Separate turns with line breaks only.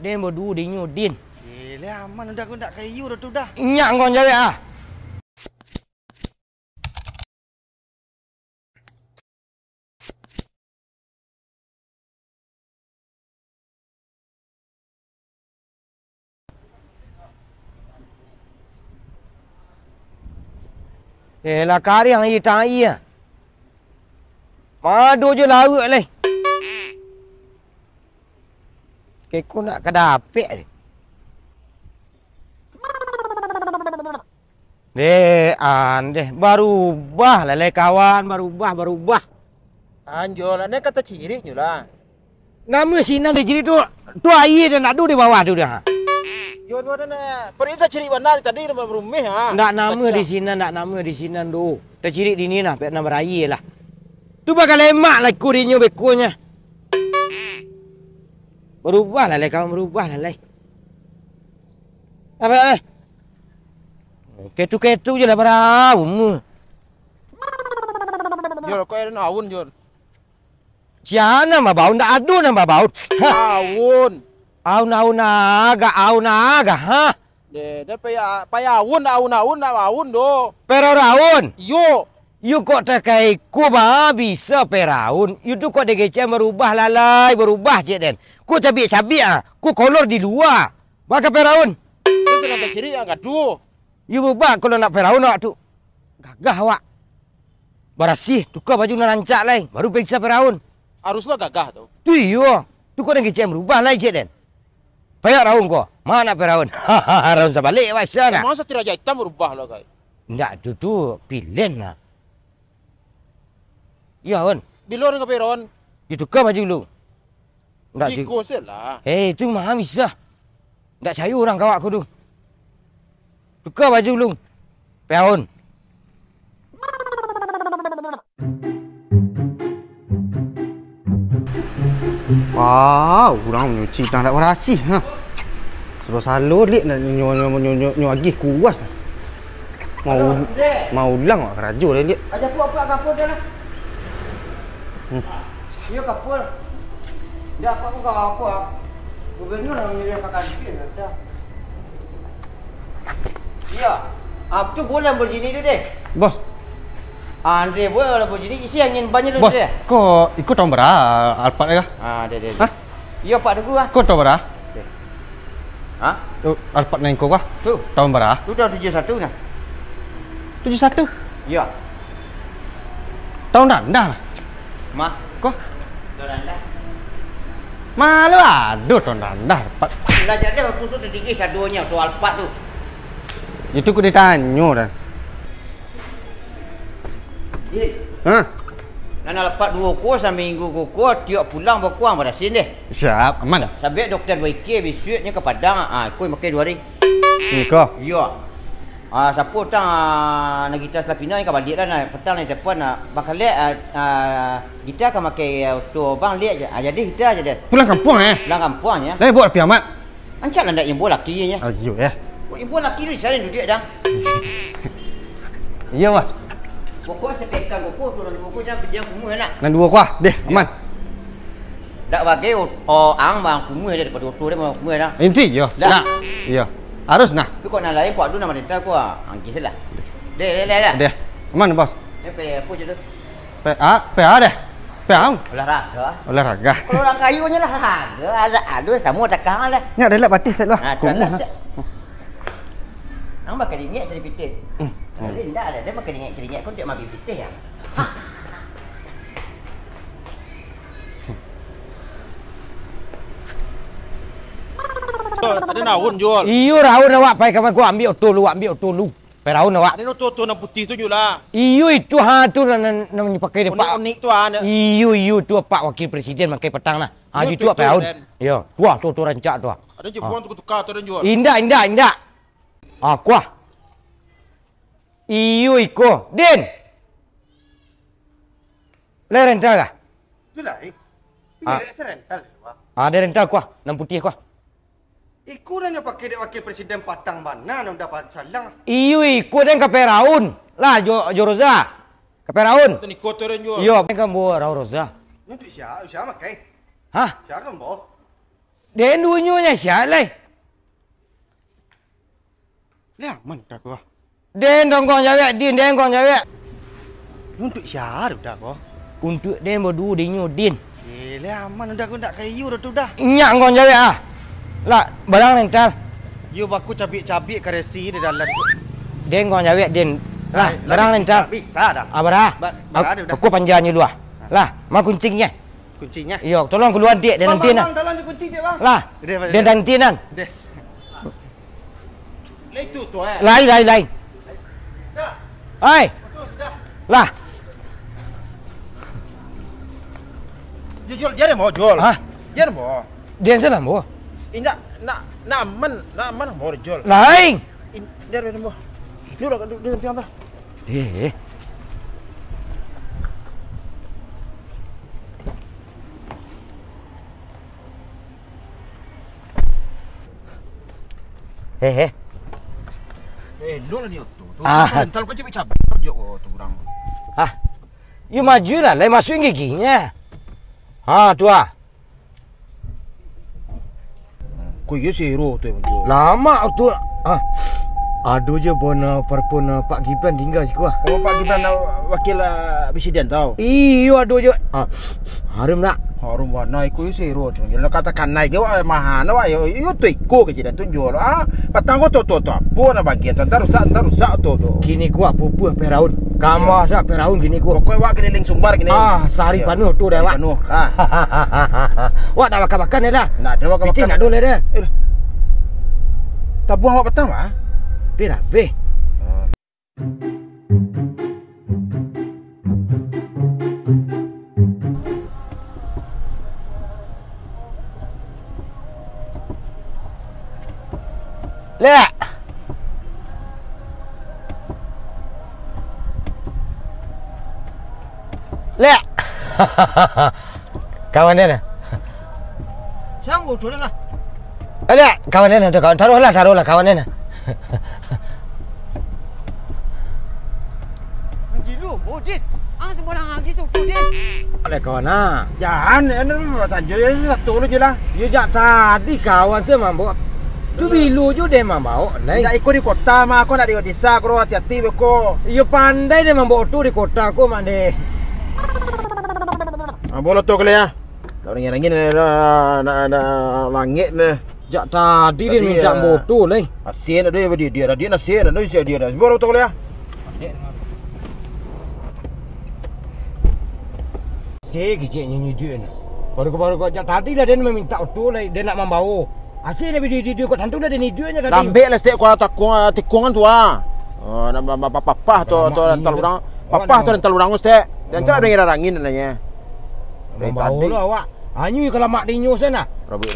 Din berdua dinyo din.
Yelah aman dah aku nak kayu dah tu dah.
Nyak kau jawab ah. Lah kari yang hitam iya. Madu je larut leh. Keko nak kedapek ni. Deh, berubah lah kawan, berubah.
Anjol, ane kata ciri je lah.
Nama Sina dia ciri tu air dia nak duduk di bawah tu dah.
Yon mana nak? Perintah ciri benar tadi nama rumah ha.
Nak nama di sini tu. Terciri di ni lah, pek nama raya lah. Tu bakal lemak lah kurinyo bekunya. Berubah lah kawan, berubah lah. Apa? Ketu je lah berau.
Jol, kau ada naun Jol.
Siapa mah bau? Ndak ada nama bau.
Naun.
Au naga, ha?
Dia payawun naun do.
Peraun.
Yo.
You kok terkai ku bisa peraun. You tu kok degece merubah lalai, berubah je den. Ku cabik ah. Ku kolor di luar. Maka peraun.
Itu sudah ciri yang gaduh.
You berubah kalau nak peraun awak tu. Gagah awak. Barasih, tukar baju nak rancak lai. Baru periksa peraun.
Haruslah gagah tu.
Tu iyo. Tu kok degece merubah lai je den. Payah raun kau. Mana peraun? Raun sebalik awak sana.
Masa tiraja hitam berubah lah guys.
Ndak tu pilihan lah. Ya, on.
Bilor ke peron?
You tukar baju lu. Ndak
Ciko lah.
tu mah bisa. Ndak saya orang kawak aku tu. Tukar baju lu. Peon.
Wow, orang nyuci tak nak berasih ha. Suruh salur lik nak nyo agih kuas. Mau ulang wak kerajo dah lik.
Aja apa kapur dah lah. Iya kapur. Dia apa aku apa? Gubernur nak mengirim makan dia dah. Iya. Apa tu boleh Lamborghini tu deh?
Bos.
Andre boleh Lamborghini isi angin banyak tu
Bos,
deh.
kau ikut tahun berapa Alphard ya?
Deh.
Hah?
Iya Pak Dugu ah.
Kau tahun berapa?
Hah?
Tu Alphard nang kau kah?
Tu.
Tahun berapa?
Tu tahun 71 nah.
71.
Iya.
Tahun rendah lah.
Mah.
Kau?
Tahun rendah.
Malu aduh tahun rendah Alphard.
Belajar dia waktu tu tinggi sadonya tu Alphard tu.
Itu ku ditanya dah.
Dia.
Hah?
Nana lepas 2 kuah seminggu kuah tiap pulang berkuang pada sini deh.
Siap, aman dah.
Sampai doktor WK besoknya ke Padang kau makan 2 hari.
Ni kau.
Ya. Siapa tang nak kita selapina yang balik dah nak petang ni depan bakal lihat kita akan pakai auto bang lihat je. Jadi kita aja deh.
Pulang kampung
Pulang kampung ya.
Dah buat api amat.
Ancak nak yang bola laki nya.
Ayo ya.
Kau yang bola laki ni sana duduk dah.
Iya wah.
Pokok sepekan pokok turun pokok jangan dia kumuh nak.
Nan dua kuah, deh aman.
Dak bagi ang bang kumuh dia daripada auto dia mau kumuh dah.
Inti yo. Nak. Iya. Harus nah.
Tu kau nak lain kuat tu nama dia kau angkis lah. Deh.
Deh. Aman bos.
Apa je tu?
PA deh. PA.
Olahraga.
Olahraga.
Kalau orang kayu nya olahraga. Ada sama takang lah.
Nya dah patih dah.
Kumuh. Ang makan ringgit cari pitih. Dia tak ada. Dia makan ringgit kau tak makan pitih ya.
Ada naun Jol.
Iyo raun awak pai kawan gua ambil auto lu. Pai raun awak.
Ada tu na putih tu lah.
Iyo itu tu namanya pakai dia Pak.
Unik tu ana.
Iyo tu Pak Wakil Presiden pakai petang lah. Itu pai raun. Yo, tua tu rancak tu.
Ada jepun tu tukar tu Jol.
Indah. Kuah. Iyo iko. Din. Le rental kah?
Sudah. Ini rental.
Ada rental kuah, 6 putih kuah.
Iku nanya pakai dia wakil presiden Patang mana nak dapat salang.
Iyo iko dan kaperaun. Lah Joroza. Kaperaun.
Tu ni kotor Jol.
Yo, kan buat Roza.
Untuk siapa makai?
Hah?
Siapa kan boh?
Den dunyunya sialai.
Lihat mana dah kau.
Den dongkong jawab, din den kong jawab.
Untuk siapa dah kau?
Untuk den berdua dinyu din.
Lihat mana dah kau nak kayu dah tu dah.
Nyak kong jawab ah. Lah barang rental.
You baku cabik-cabik karesi di dalam.
Den kong jawab din. Lah barang rental.
Bisa dah.
Abara. Aku panjangnya dua. Lah, mak kuncinya.
Kuncinya.
Yo, tolong keluar dia dan nanti nah.
Dalam je kunci dia bang.
Lah. Dan nanti nan.
Deh.
Lai tu tu eh.
Lain. Hai. Lah.
Jual jadi mau jual.
Hah?
Jadi mau.
Dia sana mo.
Indak nak aman mau jual.
Lain.
Jadi mau. Lu dah dia apa? Lu lah dia tu. Kalau kau cabik dia tu orang.
Ah. You maju lah, lai masukin giginya. Ha, tu ah.
Kau ye hero tu yang jual.
Lama tu. Ah. Aduh je bona perpun Pak Gibran tinggal siku ah.
Oh Pak Gibran wakil presiden tau.
Iyo aduh je. Ah. Harum nak.
Harum warna ikut hero tu. Kalau katakan naik dia mahal wah yo tu ikut ke dan tunjuk ah. Patang kau tu apa nak bagian tantar rusak tu.
Kini gua pupuh peraun. Kamu asa peraun kini gua.
Kau wak keliling sumbar gini.
Ah, sari panuh tu dah wak.
Panuh. Ah.
Wak dah makan-makan dah.
Nak ada makan.
Bikin nak dulu dah.
Tabuang wak petang ah.
Pira, be. Lek. Lek. Kawan dia.
Sanggup tu lah.
Lek, kawan dia tu kawan. Taruhlah kawan dia.
Gila, bodin. Sembarang lagi tu, bodin.
Oleh kawan ah.
Jangan, ini sanjur satu je lah.
You jak tadi kawan semampu. Tu bilu je dia membawa.
Nak ikut di kota mah, aku nak di desa, aku hati-hati beko.
You pandai dia membawa tu di kota aku mande.
Boleh tu kali ya. Tak nangin langit ni.
Jak tadi dia minta motor lah.
Asin ada dia nasi ada dia dah. Boleh tu kali ya.
Kecik nyanyi dia ni. Baru jak tadi lah dia meminta motor lah. Dia nak membawa. Asyik dia kau tentu dah dia ni dia nya tadi.
Lambe lah setiap kau tikungan tu ah. Oh, nama papa tu rental orang. Papa tu rental orang setiap. Dan cara dengan rangin nanya.
Membawa lah awak. Anyu kalau mak dinyo sana.
Rabu.